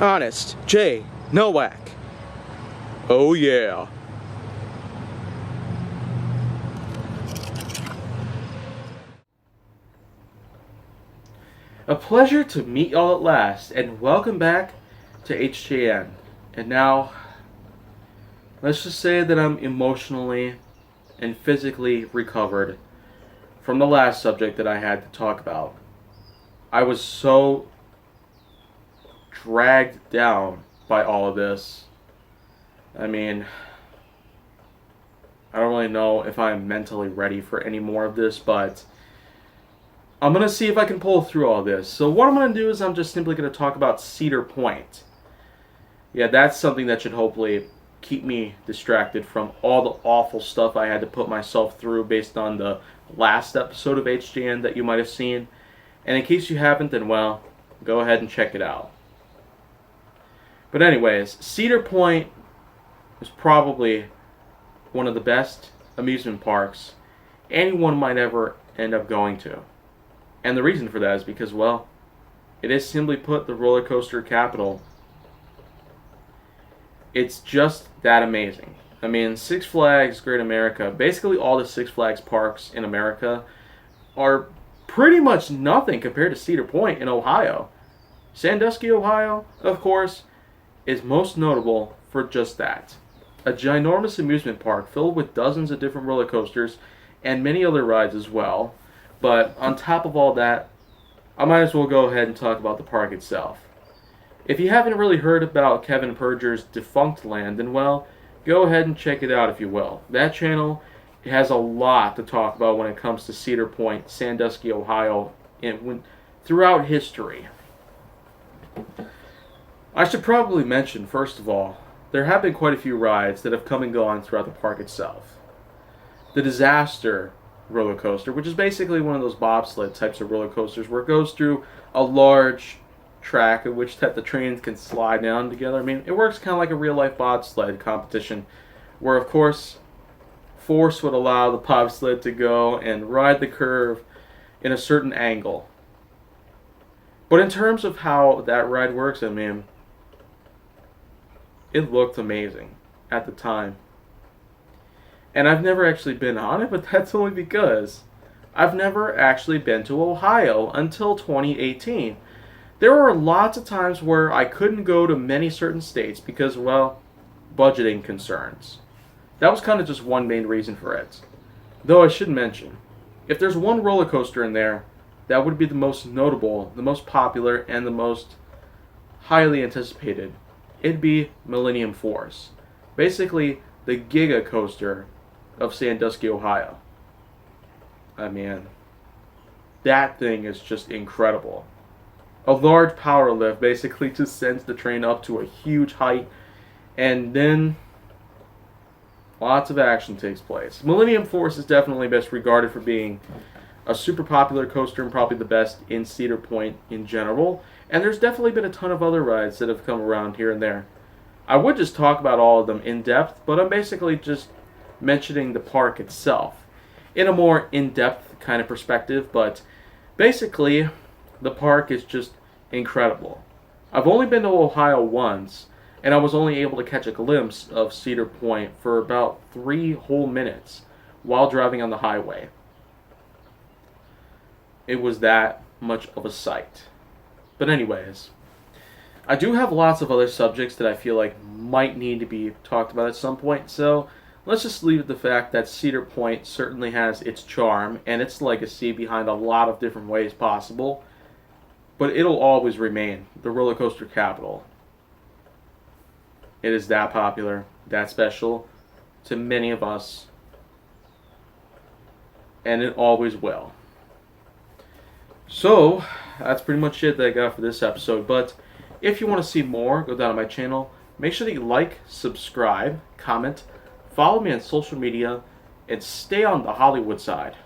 Honest J. Nowak. Oh yeah. A pleasure to meet y'all at last, and welcome back to HJN. And now, let's just say that I'm emotionally and physically recovered from the last subject that I had to talk about. I was so dragged down by all of this. I mean, I don't really know if I'm mentally ready for any more of this, but I'm going to see if I can pull through all this. So what I'm going to do is I'm just simply going to talk about Cedar Point. Yeah, that's something that should hopefully keep me distracted from all the awful stuff I had to put myself through based on the last episode of HGN that you might have seen. And in case you haven't, then well, go ahead and check it out. But anyways, Cedar Point is probably one of the best amusement parks anyone might ever end up going to. And the reason for that is because, well, it is simply put the roller coaster capital. It's just that amazing. I mean, Six Flags Great America, basically all the Six Flags parks in America are pretty much nothing compared to Cedar Point in Ohio. Sandusky, Ohio, of course, is most notable for just that. A ginormous amusement park filled with dozens of different roller coasters and many other rides as well. But on top of all that, I might as well go ahead and talk about the park itself. If you haven't really heard about Kevin Perjure's Defunct Land, then well, go ahead and check it out if you will. That channel has a lot to talk about when it comes to Cedar Point, Sandusky, Ohio, and throughout history. I should probably mention, first of all, there have been quite a few rides that have come and gone throughout the park itself. The Disaster roller coaster, which is basically one of those bobsled types of roller coasters where it goes through a large track in which that the trains can slide down together. I mean, it works kind of like a real life bobsled competition where, of course, force would allow the bobsled to go and ride the curve in a certain angle. But in terms of how that ride works, I mean, it looked amazing at the time. And I've never actually been on it, but that's only because I've never actually been to Ohio until 2018. There were lots of times where I couldn't go to many certain states because, well, budgeting concerns. That was kind of just one main reason for it. Though I should mention, if there's one roller coaster in there that would be the most notable, the most popular, and the most highly anticipated, it'd be Millennium Force. Basically, the Giga Coaster of Sandusky, Ohio. I mean, that thing is just incredible. A large power lift basically just sends the train up to a huge height, and then lots of action takes place. Millennium Force is definitely best regarded for being a super popular coaster and probably the best in Cedar Point in general, and there's definitely been a ton of other rides that have come around here and there. I would just talk about all of them in depth, but I'm basically just mentioning the park itself in a more in-depth kind of perspective, but basically the park is just incredible. I've only been to Ohio once, and I was only able to catch a glimpse of Cedar Point for about 3 whole minutes while driving on the highway. It was that much of a sight. But anyways, I do have lots of other subjects that I feel like might need to be talked about at some point, so let's just leave it at the fact that Cedar Point certainly has its charm and its legacy behind a lot of different ways possible, but it'll always remain the roller coaster capital. It is that popular, that special to many of us, and it always will. So, that's pretty much it that I got for this episode, but if you want to see more, go down to my channel. Make sure that you like, subscribe, comment, follow me on social media, and stay on the Hollywood side.